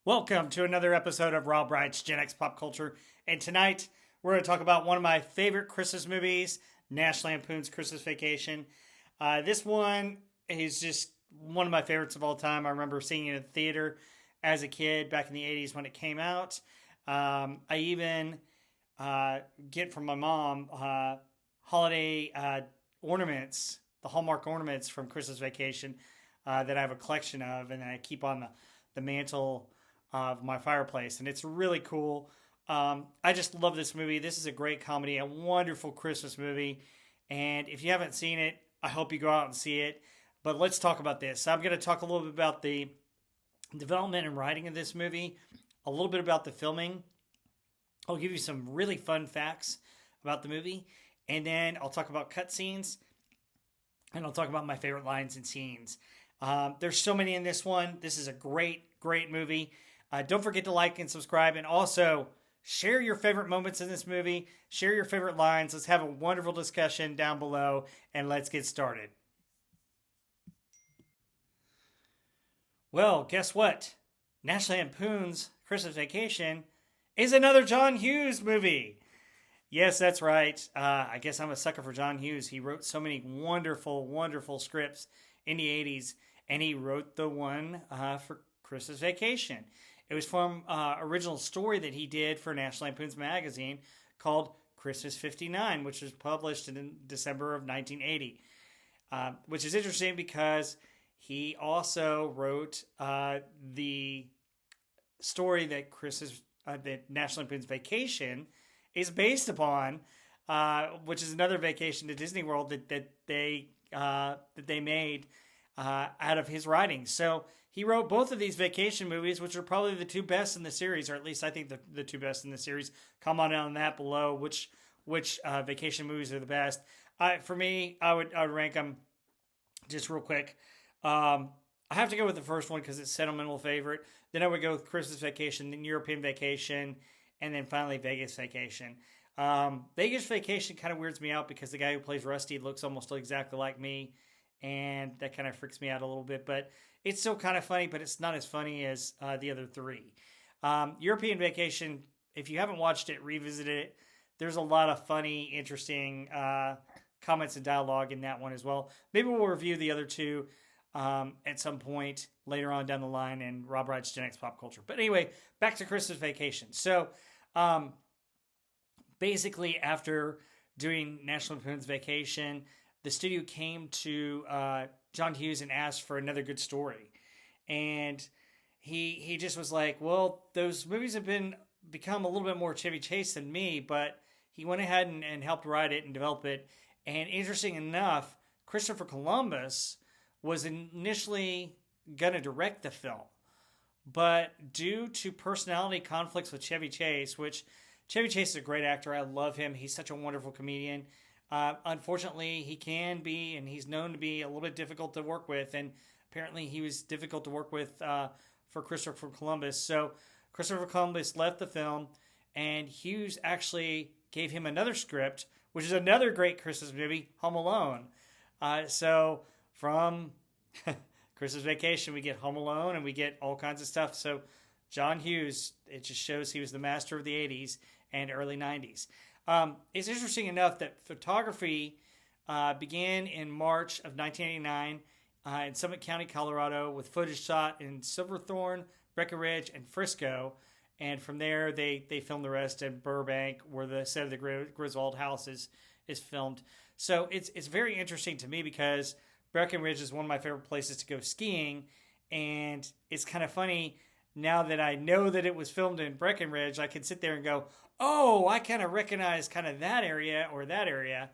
Welcome to another episode of Rob Bright's Gen X Pop Culture. And tonight, we're going to talk about one of my favorite Christmas movies, National Lampoons Christmas Vacation. This one is just one of my favorites of all time. I remember seeing it in the theater as a kid back in the 80s when it came out. I even get from my mom holiday ornaments, the Hallmark ornaments from Christmas Vacation that I have a collection of and I keep on the mantle of my fireplace, and it's really cool. I just love this movie. This is a great comedy, a wonderful Christmas movie, and if you haven't seen it, I hope you go out and see it. But let's talk about this. I'm going to talk a little bit about the development and writing of this movie, a little bit about the filming. I'll give you some really fun facts about the movie, and then I'll talk about cutscenes, and I'll talk about my favorite lines and scenes. There's so many in this one. This is a great movie. Don't forget to like and subscribe, and also share your favorite moments in this movie. Share your favorite lines. Let's have a wonderful discussion down below, and let's get started. Well, guess what? National Lampoon's Christmas Vacation is another John Hughes movie. Yes, that's right. I guess I'm a sucker for John Hughes. He wrote so many wonderful scripts in the 80s, and he wrote the one for Christmas Vacation. It was from original story that he did for National Lampoon's magazine called Christmas 59, which was published in December of 1980. Which is interesting because he also wrote the story that that National Lampoon's Vacation is based upon, which is another vacation to Disney World that they made out of his writings. So he wrote both of these vacation movies, which are probably the two best in the series, or at least I think the two best in the series. Comment on that below. Which vacation movies are the best? For me, I would rank them just real quick. I have to go with the first one because it's sentimental favorite. Then I would go with Christmas Vacation, then European Vacation, and then finally Vegas Vacation. Vegas Vacation kind of weirds me out because the guy who plays Rusty looks almost exactly like me, and that kind of freaks me out a little bit. But it's still kind of funny, but it's not as funny as the other three. European Vacation, if you haven't watched it, revisit it. There's a lot of funny, interesting comments and dialogue in that one as well. Maybe we'll review the other two at some point later on down the line in Rob Wright's Gen X Pop Culture. But anyway, back to Christmas Vacation. So basically, after doing National Lampoon's Vacation, the studio came to John Hughes and asked for another good story. And he just was like, well, those movies have become a little bit more Chevy Chase than me, but he went ahead and helped write it and develop it. And interesting enough, Christopher Columbus was initially going to direct the film. But due to personality conflicts with Chevy Chase, which Chevy Chase is a great actor. I love him. He's such a wonderful comedian. Unfortunately, he can be, and he's known to be, a little bit difficult to work with. And apparently he was difficult to work with for Christopher Columbus. So Christopher Columbus left the film, and Hughes actually gave him another script, which is another great Christmas movie, Home Alone. So from Christmas Vacation, we get Home Alone, and we get all kinds of stuff. So John Hughes, it just shows he was the master of the 80s and early 90s. It's interesting enough that photography began in March of 1989 in Summit County, Colorado, with footage shot in Silverthorne, Breckenridge, and Frisco. And from there, they filmed the rest in Burbank, where the set of the Griswold house is filmed. So it's very interesting to me because Breckenridge is one of my favorite places to go skiing. And it's kind of funny, now that I know that it was filmed in Breckenridge, I can sit there and go, oh, I kind of recognize kind of that area or that area.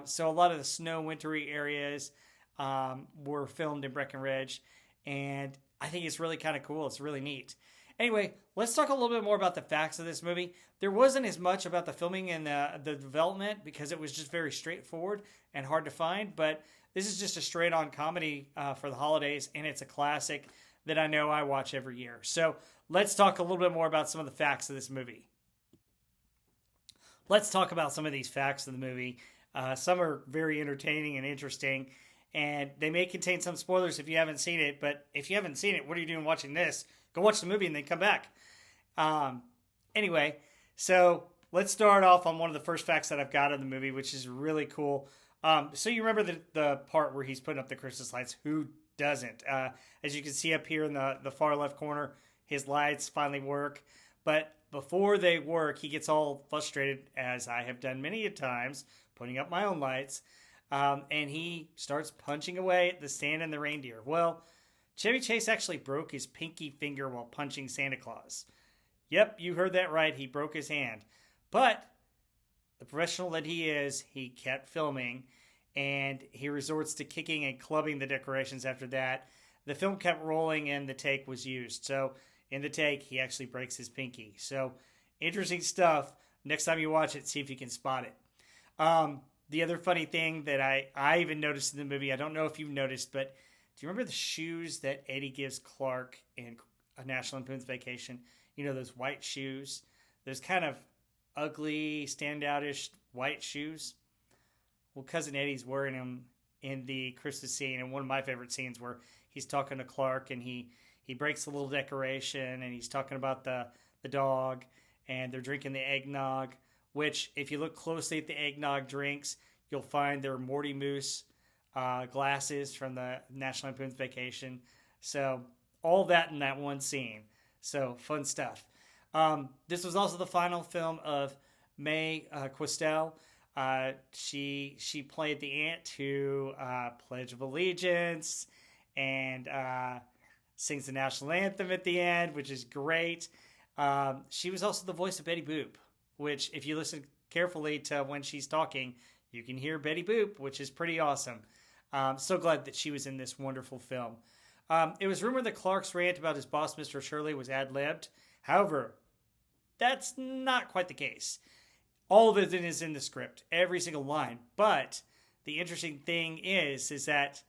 So a lot of the snow wintry areas were filmed in Breckenridge. And I think it's really kind of cool. It's really neat. Anyway, let's talk a little bit more about the facts of this movie. There wasn't as much about the filming and the development because it was just very straightforward and hard to find. But this is just a straight-on comedy for the holidays, and it's a classic that I know I watch every year. So let's talk a little bit more about some of the facts of this movie. Let's talk about some of these facts of the movie. Some are very entertaining and interesting. And they may contain some spoilers if you haven't seen it, but if you haven't seen it, what are you doing watching this? Go watch the movie and then come back. Um, anyway, so let's start off on one of the first facts that I've got of the movie, which is really cool. So you remember the part where he's putting up the Christmas lights? Who doesn't? As you can see up here in the far left corner, his lights finally work. But before they work, he gets all frustrated, as I have done many a times, putting up my own lights. And he starts punching away at the Santa and the reindeer. Well, Chevy Chase actually broke his pinky finger while punching Santa Claus. Yep, you heard that right. He broke his hand. But the professional that he is, he kept filming, and he resorts to kicking and clubbing the decorations after that. The film kept rolling and the take was used. So in the take, he actually breaks his pinky. So interesting stuff. Next time you watch it, see if you can spot it. The other funny thing that I even noticed in the movie, I don't know if you've noticed, but do you remember the shoes that Eddie gives Clark in A National Lampoons Vacation? You know, those white shoes? Those kind of ugly, standoutish white shoes? Well, Cousin Eddie's wearing them in the Christmas scene, and one of my favorite scenes where he's talking to Clark, and he breaks a little decoration, and he's talking about the dog, and they're drinking the eggnog, which, if you look closely at the eggnog drinks, you'll find they're Morty Moose glasses from the National Lampoons Vacation. So all that in that one scene. So fun stuff. This was also the final film of Mae Questel. She played the aunt who Pledge of Allegiance and sings the national anthem at the end, which is great. She was also the voice of Betty Boop, which, if you listen carefully to when she's talking, you can hear Betty Boop, which is pretty awesome. So glad that she was in this wonderful film. It was rumored that Clark's rant about his boss, Mr. Shirley, was ad-libbed. However, that's not quite the case. All of it is in the script, every single line. But the interesting thing is that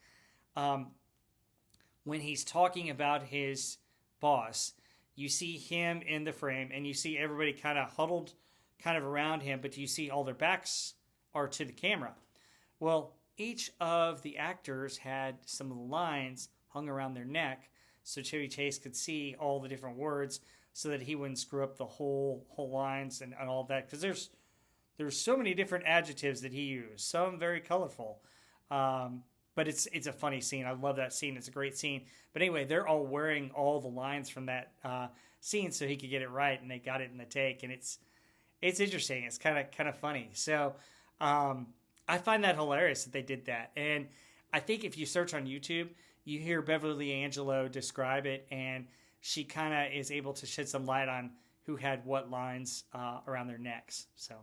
when he's talking about his boss, you see him in the frame, and you see everybody kind of huddled kind of around him, but you see all their backs are to the camera. Well, each of the actors had some of the lines hung around their neck so Chevy Chase could see all the different words so that he wouldn't screw up the whole lines and all that. Because there's so many different adjectives that he used, some very colorful. But it's a funny scene. I love that scene. It's a great scene. But anyway, they're all wearing all the lines from that scene so he could get it right, and they got it in the take. And it's interesting. It's kind of funny. So I find that hilarious that they did that. And I think if you search on YouTube, you hear Beverly Angelo describe it, and she kind of is able to shed some light on who had what lines around their necks. So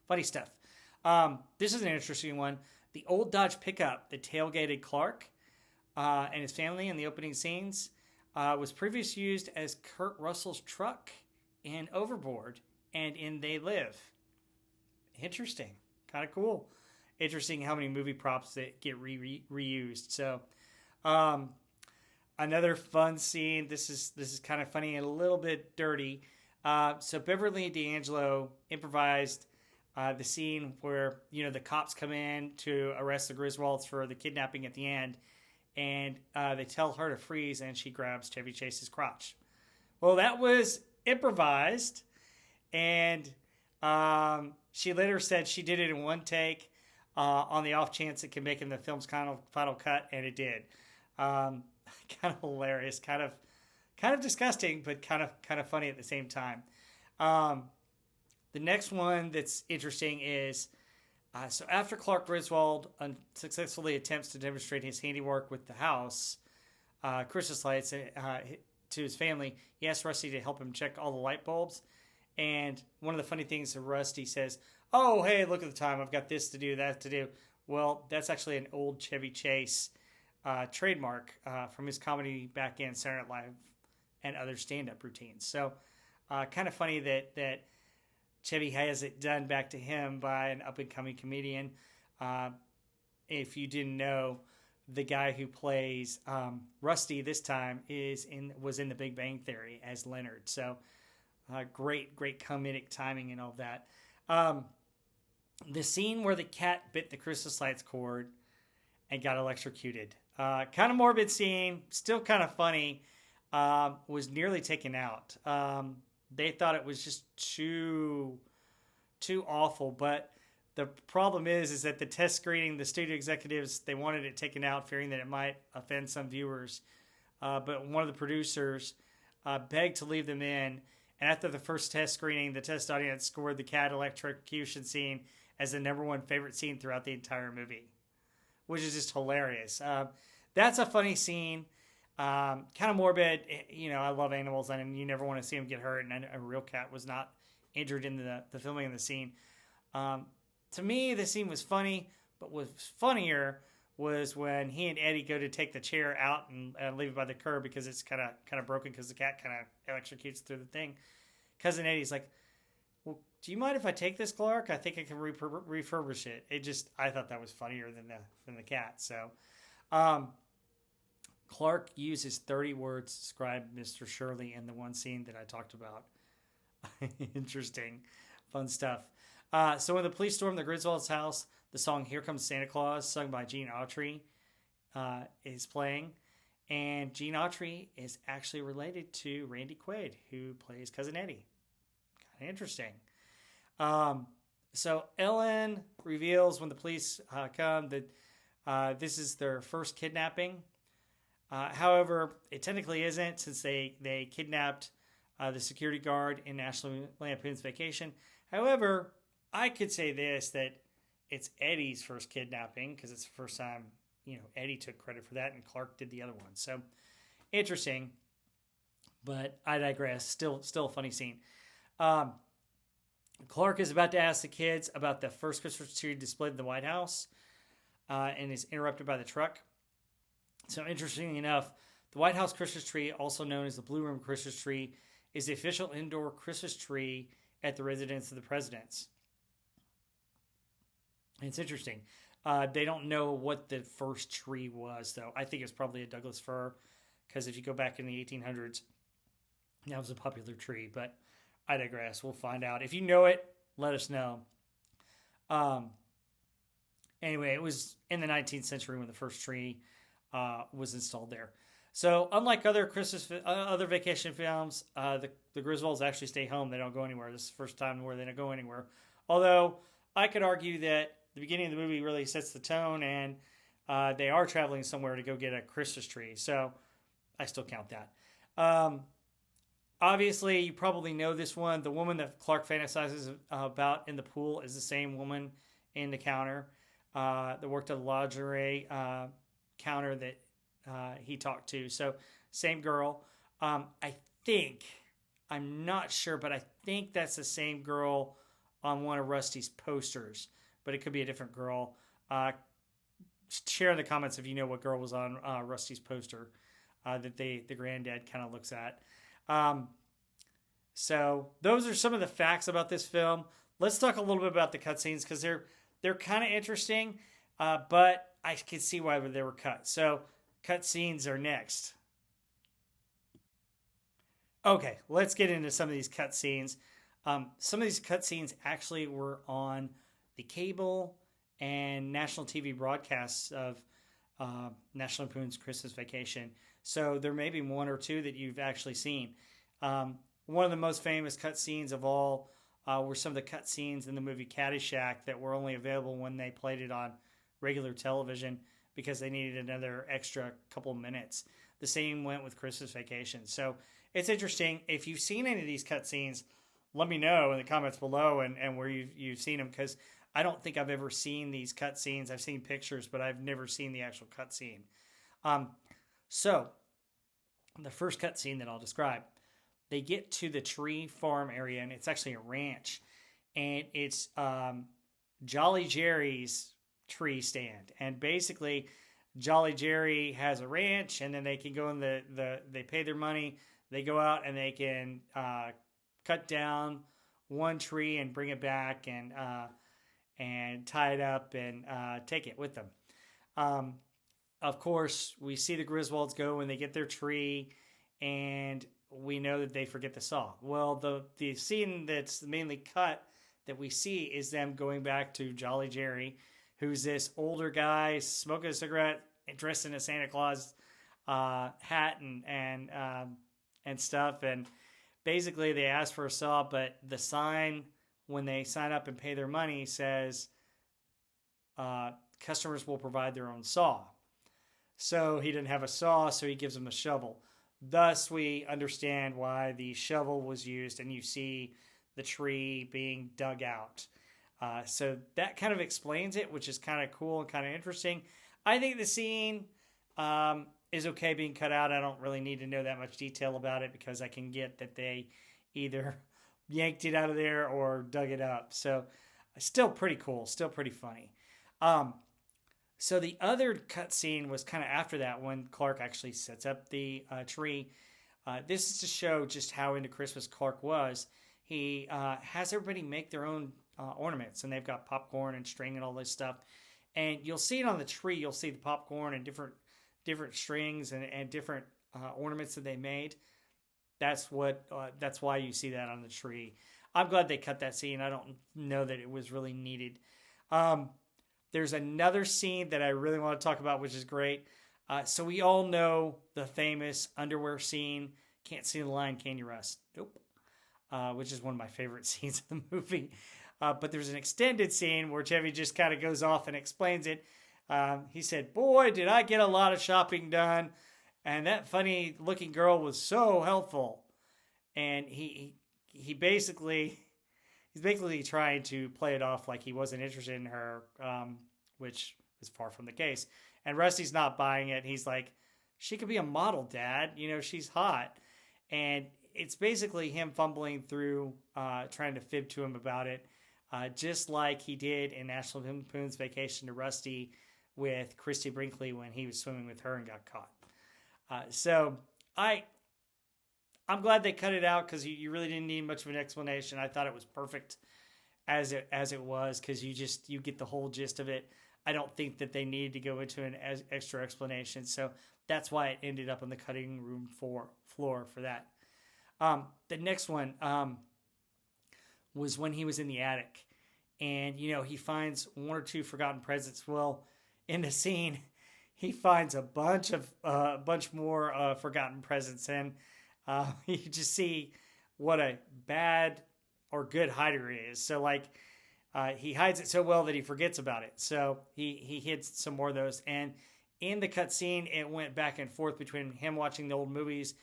funny stuff. This is an interesting one. The old Dodge pickup that tailgated Clark and his family in the opening scenes was previously used as Kurt Russell's truck in Overboard and in They Live. Interesting. Kind of cool. Interesting how many movie props that get reused. So another fun scene. This is kind of funny and a little bit dirty. So Beverly D'Angelo improvised the scene where, the cops come in to arrest the Griswolds for the kidnapping at the end, and they tell her to freeze, and she grabs Chevy Chase's crotch. Well, that was improvised, and she later said she did it in one take on the off chance it can make it in the film's final cut, and it did. Kind of hilarious, kind of disgusting, but kind of funny at the same time. The next one that's interesting is, so after Clark Griswold unsuccessfully attempts to demonstrate his handiwork with the house, Christmas lights, to his family, he asks Rusty to help him check all the light bulbs. And one of the funny things that Rusty says, "Oh, hey, look at the time. I've got this to do, that to do." Well, that's actually an old Chevy Chase trademark from his comedy back in Saturday Night Live and other stand-up routines. So kind of funny that Chevy has it done back to him by an up-and-coming comedian. If you didn't know, the guy who plays Rusty this time was in The Big Bang Theory as Leonard. So great comedic timing and all that. The scene where the cat bit the Christmas lights cord, and got electrocuted. Kind of morbid scene, still kind of funny. Was nearly taken out. They thought it was just too awful, but the problem is that the test screening, the studio executives, they wanted it taken out, fearing that it might offend some viewers. But one of the producers begged to leave them in. And after the first test screening, the test audience scored the cat electrocution scene as the #1 favorite scene throughout the entire movie, which is just hilarious. That's a funny scene. Kind of morbid. I love animals, and you never want to see them get hurt. And a real cat was not injured in the filming of the scene. To me, the scene was funny, but what was funnier was when he and Eddie go to take the chair out and leave it by the curb because it's kind of broken because the cat kind of electrocutes through the thing. Cousin Eddie's like, "Well, do you mind if I take this, Clark? I think I can refurbish it." I thought that was funnier than the cat. So, Clark uses 30 words to describe Mr. Shirley in the one scene that I talked about. Interesting, fun stuff. So when the police storm the Griswolds' house, the song "Here Comes Santa Claus," sung by Gene Autry, is playing. And Gene Autry is actually related to Randy Quaid, who plays Cousin Eddie. Kind of interesting. So Ellen reveals when the police come that this is their first kidnapping. However, it technically isn't, since they kidnapped the security guard in National Lampoons Vacation. However, I could say this, that it's Eddie's first kidnapping, because it's the first time, Eddie took credit for that and Clark did the other one. So, interesting. But I digress. Still a funny scene. Clark is about to ask the kids about the first Christmas tree displayed in the White House, and is interrupted by the truck. So, interestingly enough, the White House Christmas tree, also known as the Blue Room Christmas tree, is the official indoor Christmas tree at the residence of the presidents. And it's interesting. They don't know what the first tree was, though. I think it's probably a Douglas fir, because if you go back in the 1800s, that was a popular tree. But I digress. We'll find out. If you know it, let us know. Anyway, it was in the 19th century when the first tree was installed there. So, unlike other vacation films, the Griswolds actually stay home. They don't go anywhere. This is the first time where they don't go anywhere. Although, I could argue that the beginning of the movie really sets the tone, and they are traveling somewhere to go get a Christmas tree. So, I still count that. Obviously, you probably know this one. The woman that Clark fantasizes about in the pool is the same woman in the counter that worked at the lingerie counter that he talked to. So, same girl. I'm not sure, but I think that's the same girl on one of Rusty's posters, but it could be a different girl. Share in the comments if you know what girl was on Rusty's poster that the granddad kind of looks at. So those are some of the facts about this film. Let's talk a little bit about the cutscenes, because they're kind of interesting, but I can see why they were cut. So cutscenes are next. Okay, let's get into some of these cutscenes. Some of these cutscenes actually were on the cable and national TV broadcasts of National Lampoons Christmas Vacation. So there may be one or two that you've actually seen. One of the most famous cutscenes of all were some of the cutscenes in the movie Caddyshack that were only available when they played it on regular television because they needed another extra couple of minutes. The same went with Christmas Vacation. So it's interesting. If you've seen any of these cutscenes, let me know in the comments below and where you've seen them, because I don't think I've ever seen these cutscenes. I've seen pictures, but I've never seen the actual cutscene. So the first cutscene that I'll describe, they get to the tree farm area, and it's actually a ranch, and it's Jolly Jerry's tree stand. And basically, Jolly Jerry has a ranch, and then they can go in they pay their money, they go out and they can cut down one tree and bring it back and tie it up and take it with them. Of course, we see the Griswolds go when they get their tree, and we know that they forget the saw. Well, the scene that's mainly cut that we see is them going back to Jolly Jerry, who's this older guy smoking a cigarette, dressed in a Santa Claus hat and stuff. And basically, they ask for a saw, but the sign when they sign up and pay their money says customers will provide their own saw. So he didn't have a saw, so he gives them a shovel. Thus, we understand why the shovel was used, and you see the tree being dug out. So that kind of explains it, which is kind of cool and kind of interesting. I think the scene is okay being cut out. I don't really need to know that much detail about it because I can get that they either yanked it out of there or dug it up. So still pretty cool, still pretty funny. So the other cut scene was kind of after that when Clark actually sets up the tree. This is to show just how into Christmas Clark was. He has everybody make their own ornaments, and they've got popcorn and string and all this stuff. And you'll see it on the tree. You'll see the popcorn and different strings and different ornaments that they made. That's why you see that on the tree. I'm glad they cut that scene. I don't know that it was really needed. There's another scene that I really want to talk about, which is great. So we all know the famous underwear scene. Can't see the line, can you, Russ? Nope. Which is one of my favorite scenes in the movie. But there's an extended scene where Chevy just kind of goes off and explains it. He said, "Boy, did I get a lot of shopping done. And that funny looking girl was so helpful." And he's basically trying to play it off like he wasn't interested in her, which is far from the case. And Rusty's not buying it. He's like, "She could be a model, Dad. You know, she's hot." And it's basically him fumbling through, trying to fib to him about it, just like he did in National Lampoons Vacation to Rusty with Christy Brinkley when he was swimming with her and got caught. So I'm glad they cut it out because you really didn't need much of an explanation. I thought it was perfect as it was because you get the whole gist of it. I don't think that they needed to go into an extra explanation, so that's why it ended up on the cutting room floor for that. The next one was when he was in the attic, and he finds one or two forgotten presents. Well, in the scene, he finds a bunch more forgotten presents, and you just see what a bad or good hider he is. So he hides it so well that he forgets about it. So he hid some more of those. And in the cut scene, it went back and forth between him watching the old movies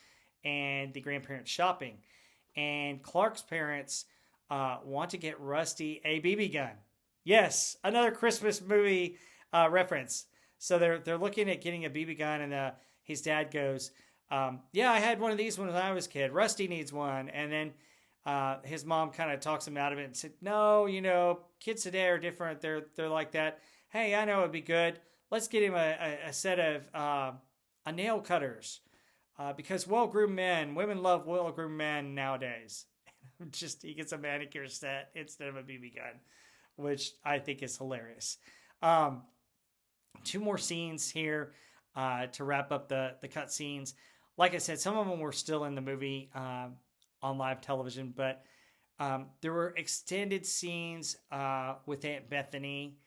and the grandparents shopping. And Clark's parents want to get Rusty a BB gun. Yes, another Christmas movie reference. So they're looking at getting a BB gun, and his dad goes, "Yeah, I had one of these when I was a kid. Rusty needs one." And then his mom kind of talks him out of it and said, "No, kids today are different. They're like that. Hey, I know it'd be good. Let's get him a set of nail cutters because women love well-groomed men nowadays." He gets a manicure set instead of a BB gun, which I think is hilarious. Two more scenes here to wrap up the cut scenes. Like I said, some of them were still in the movie on live television, but there were extended scenes with Aunt Bethany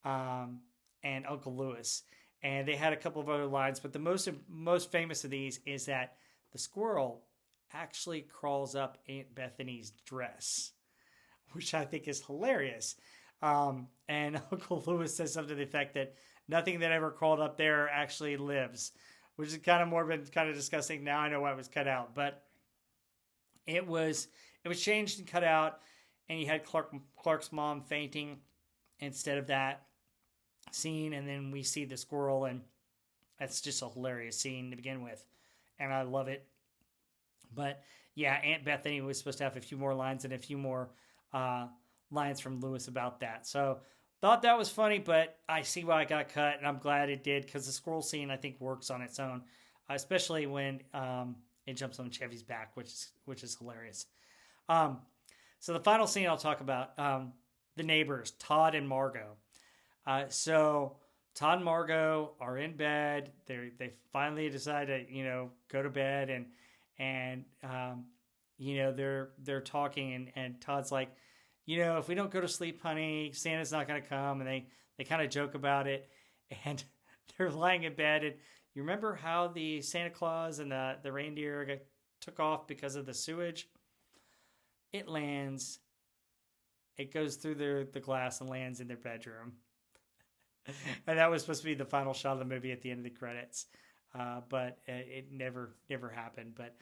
and Uncle Lewis, and they had a couple of other lines, but the most famous of these is that the squirrel actually crawls up Aunt Bethany's dress, which I think is hilarious. And Uncle Lewis says something to the effect that nothing that ever crawled up there actually lives, which is kind of morbid, kind of disgusting. Now I know why it was cut out, but it was changed and cut out, and you had Clark's mom fainting instead of that scene, and then we see the squirrel, and that's just a hilarious scene to begin with, and I love it. But yeah, Aunt Bethany was supposed to have a few more lines and a few more lines from Lewis about that. So thought that was funny, but I see why it got cut, and I'm glad it did because the squirrel scene I think works on its own, especially when it jumps on Chevy's back, which is hilarious. So the final scene I'll talk about, the neighbors, Todd and Margot. So Todd and Margot are in bed. They finally decide to go to bed, and they're talking, and Todd's like, if we don't go to sleep, honey, Santa's not going to come. And they kind of joke about it. And they're lying in bed. And you remember how the Santa Claus and the reindeer took off because of the sewage? It lands. It goes through the glass and lands in their bedroom. And that was supposed to be the final shot of the movie at the end of the credits. But it never happened. But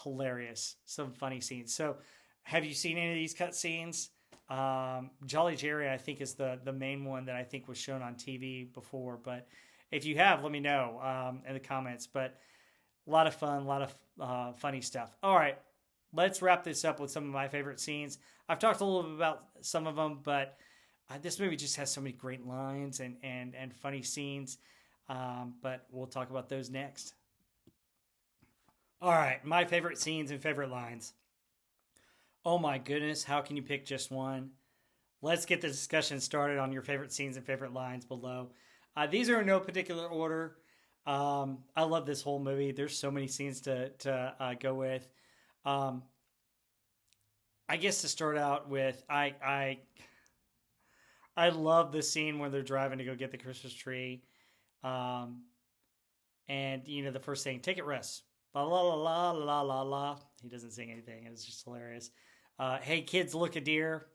hilarious. Some funny scenes. So have you seen any of these cut scenes? Jolly Jerry, I think, is the main one that I think was shown on TV before. But if you have, let me know in the comments. But a lot of fun, a lot of funny stuff. All right, let's wrap this up with some of my favorite scenes. I've talked a little bit about some of them, but this movie just has so many great lines and funny scenes. But we'll talk about those next. All right, my favorite scenes and favorite lines. Oh my goodness, how can you pick just one? Let's get the discussion started on your favorite scenes and favorite lines below. These are in no particular order. I love this whole movie. There's so many scenes to go with. I guess to start out with, I love the scene where they're driving to go get the Christmas tree. And the first thing, take it, Russ. La la la la la la la. He doesn't sing anything. It's just hilarious. Hey kids, look a deer.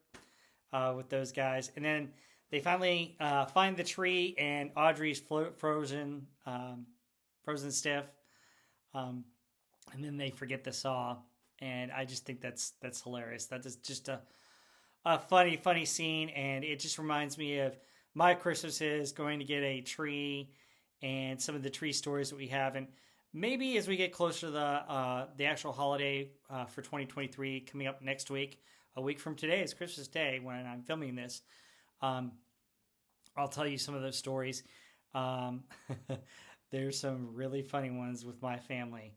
With those guys, and then they finally find the tree, and Audrey's frozen stiff. And then they forget the saw, and I just think that's hilarious. That is just a funny scene, and it just reminds me of my Christmases, going to get a tree, and some of the tree stories that we have. And maybe as we get closer to the actual holiday for 2023 coming up next week, a week from today is Christmas Day when I'm filming this, I'll tell you some of those stories. There's some really funny ones with my family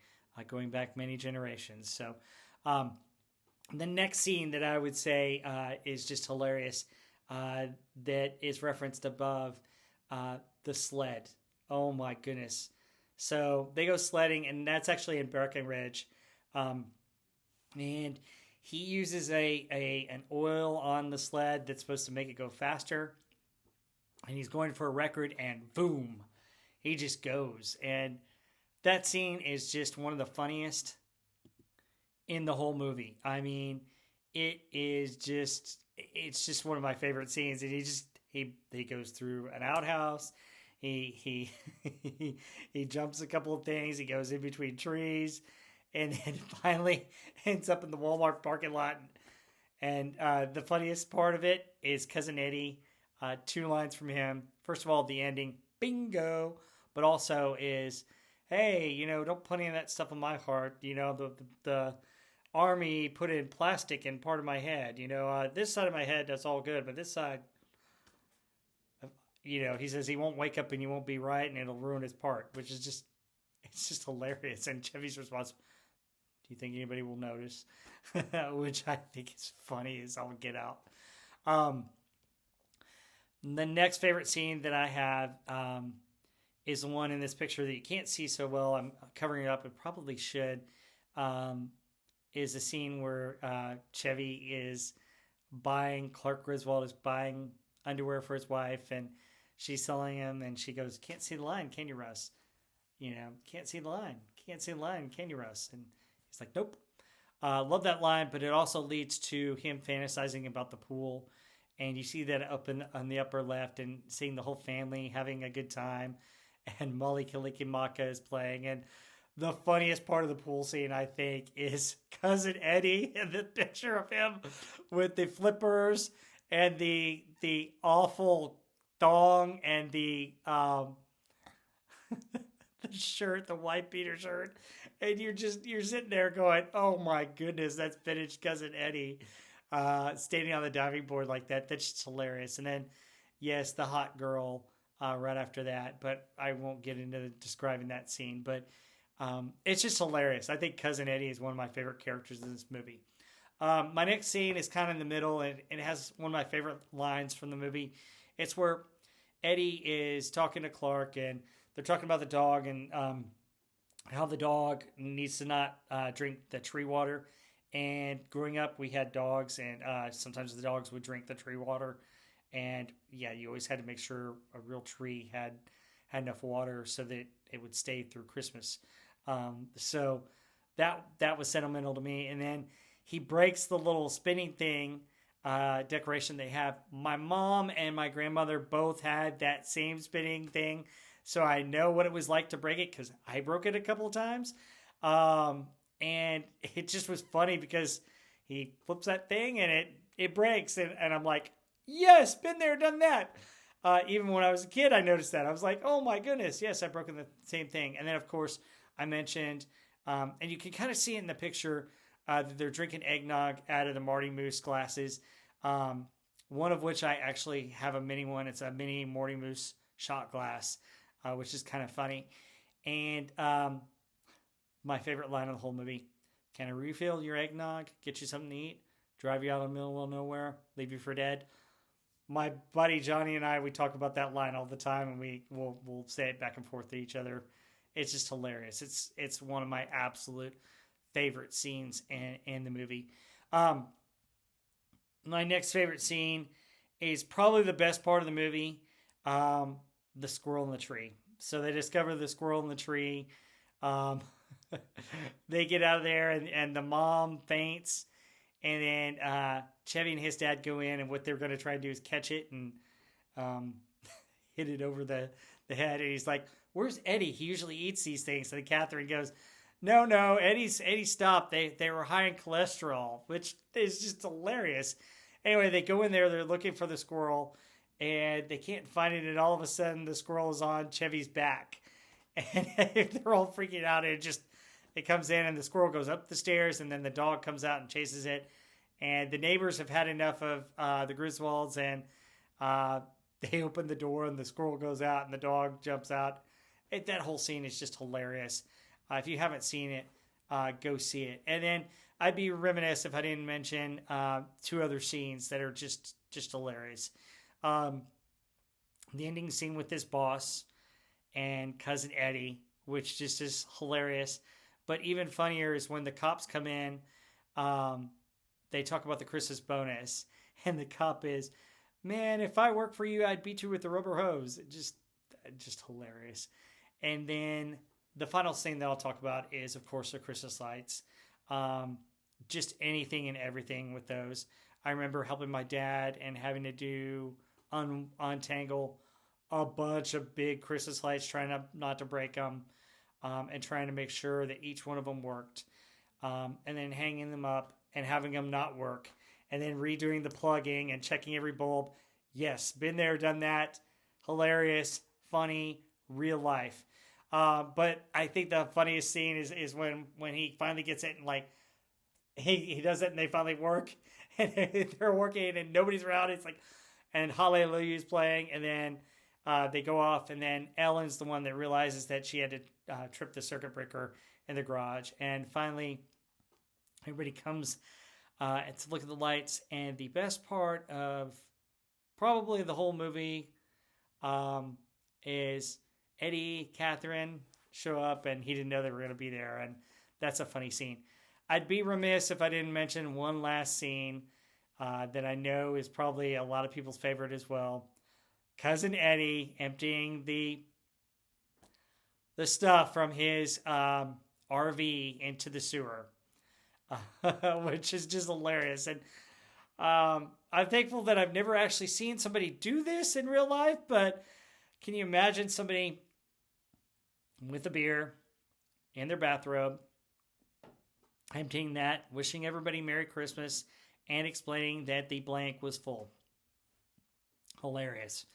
going back many generations. So the next scene that I would say is just hilarious, that is referenced above, the sled. Oh my goodness. So they go sledding, and that's actually in Breckenridge. And he uses an oil on the sled that's supposed to make it go faster. And he's going for a record, and boom, he just goes. And that scene is just one of the funniest in the whole movie. I mean, it's just one of my favorite scenes. And he goes through an outhouse. He jumps a couple of things. He goes in between trees, and then finally ends up in the Walmart parking lot. And the funniest part of it is Cousin Eddie. 2 lines from him. First of all, the ending, bingo, but also is, hey, don't put any of that stuff on my heart. The army put in plastic in part of my head. This side of my head, that's all good, but this side, he says he won't wake up and you won't be right, and it'll ruin his part, which is it's just hilarious. And Chevy's response, do you think anybody will notice? Which I think is funny as all get out. The next favorite scene that I have is the one in this picture that you can't see so well. I'm covering it up and probably should. Is a scene where Chevy is Clark Griswold is buying underwear for his wife, and she's selling him, and she goes, can't see the line, can you, Russ? Can't see the line. Can't see the line, can you, Russ? And he's like, nope. Love that line, but it also leads to him fantasizing about the pool. And you see that up on the upper left, and seeing the whole family having a good time. And Molly Kalikimaka is playing. And the funniest part of the pool scene, I think, is Cousin Eddie and the picture of him with the flippers and the awful thong and the the shirt, the white beater shirt. And you're sitting there going, oh my goodness, that's vintage Cousin Eddie. Standing on the diving board like that. That's just hilarious. And then, yes, the hot girl right after that. But I won't get into describing that scene. But it's just hilarious. I think Cousin Eddie is one of my favorite characters in this movie. My next scene is kind of in the middle, and it has one of my favorite lines from the movie. It's where Eddie is talking to Clark, and they're talking about the dog and how the dog needs to not drink the tree water. And growing up, we had dogs, and sometimes the dogs would drink the tree water. And yeah, you always had to make sure a real tree had enough water so that it would stay through Christmas. So that was sentimental to me. And then he breaks the little spinning thing decoration they have. My mom and my grandmother both had that same spinning thing, so I know what it was like to break it because I broke it a couple of times. And it just was funny because he flips that thing and it breaks, and I'm like, yes, been there, done that. Even when I was a kid, I noticed that. I was like, oh my goodness, yes, I've broken the same thing. And then, of course, I mentioned, and you can kind of see it in the picture, that they're drinking eggnog out of the Marty Moose glasses. One of which I actually have a mini one. It's a mini Marty Moose shot glass, which is kind of funny. And my favorite line of the whole movie: "Can I refill your eggnog? Get you something to eat? Drive you out in the middle of nowhere? Leave you for dead?" My buddy Johnny and I, we talk about that line all the time, and we'll say it back and forth to each other. It's just hilarious. It's one of my absolute favorite scenes in the movie. My next favorite scene is probably the best part of the movie, the squirrel in the tree. So they discover the squirrel in the tree. They get out of there, and the mom faints. And then Chevy and his dad go in, and what they're going to try to do is catch it and hit it over the head. And he's like, "Where's Eddie? He usually eats these things." And Catherine goes, No, Eddie stopped. They were high in cholesterol, which is just hilarious. Anyway, they go in there. They're looking for the squirrel, and they can't find it. And all of a sudden, the squirrel is on Chevy's back, and they're all freaking out. And it comes in, and the squirrel goes up the stairs, and then the dog comes out and chases it. And the neighbors have had enough of the Griswolds, and they open the door, and the squirrel goes out, and the dog jumps out. That whole scene is just hilarious. If you haven't seen it, go see it. And then I'd be remiss if I didn't mention two other scenes that are just hilarious. The ending scene with this boss and Cousin Eddie, which just is hilarious. But even funnier is when the cops come in, they talk about the Christmas bonus, and the cop is, "Man, if I work for you, I'd beat you with the rubber hose." Just hilarious. And then the final thing that I'll talk about is, of course, the Christmas lights. Just anything and everything with those. I remember helping my dad and having to do untangle a bunch of big Christmas lights, trying not to break them, and trying to make sure that each one of them worked, and then hanging them up and having them not work, and then redoing the plugging and checking every bulb. Yes, been there, done that. Hilarious, funny, real life. But I think the funniest scene is when he finally gets it, and like he does it, and they finally work, and they're working, and nobody's around. It's like, and Hallelujah's playing, and then they go off, and then Ellen's the one that realizes that she had to trip the circuit breaker in the garage, and finally everybody comes to look at the lights. And the best part of probably the whole movie is Eddie, Catherine show up, and he didn't know they were going to be there, and that's a funny scene. I'd be remiss if I didn't mention one last scene that I know is probably a lot of people's favorite as well. Cousin Eddie emptying the stuff from his RV into the sewer, which is just hilarious. And I'm thankful that I've never actually seen somebody do this in real life, but can you imagine somebody with a beer in their bathrobe, emptying that, wishing everybody Merry Christmas, and explaining that the blank was full? Hilarious.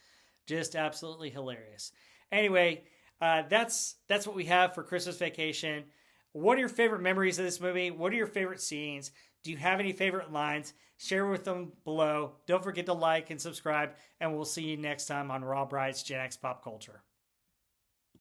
Just absolutely hilarious. Anyway, that's what we have for Christmas Vacation. What are your favorite memories of this movie? What are your favorite scenes? Do you have any favorite lines? Share with them below. Don't forget to like and subscribe, and we'll see you next time on Rob Wright's Gen X Pop Culture.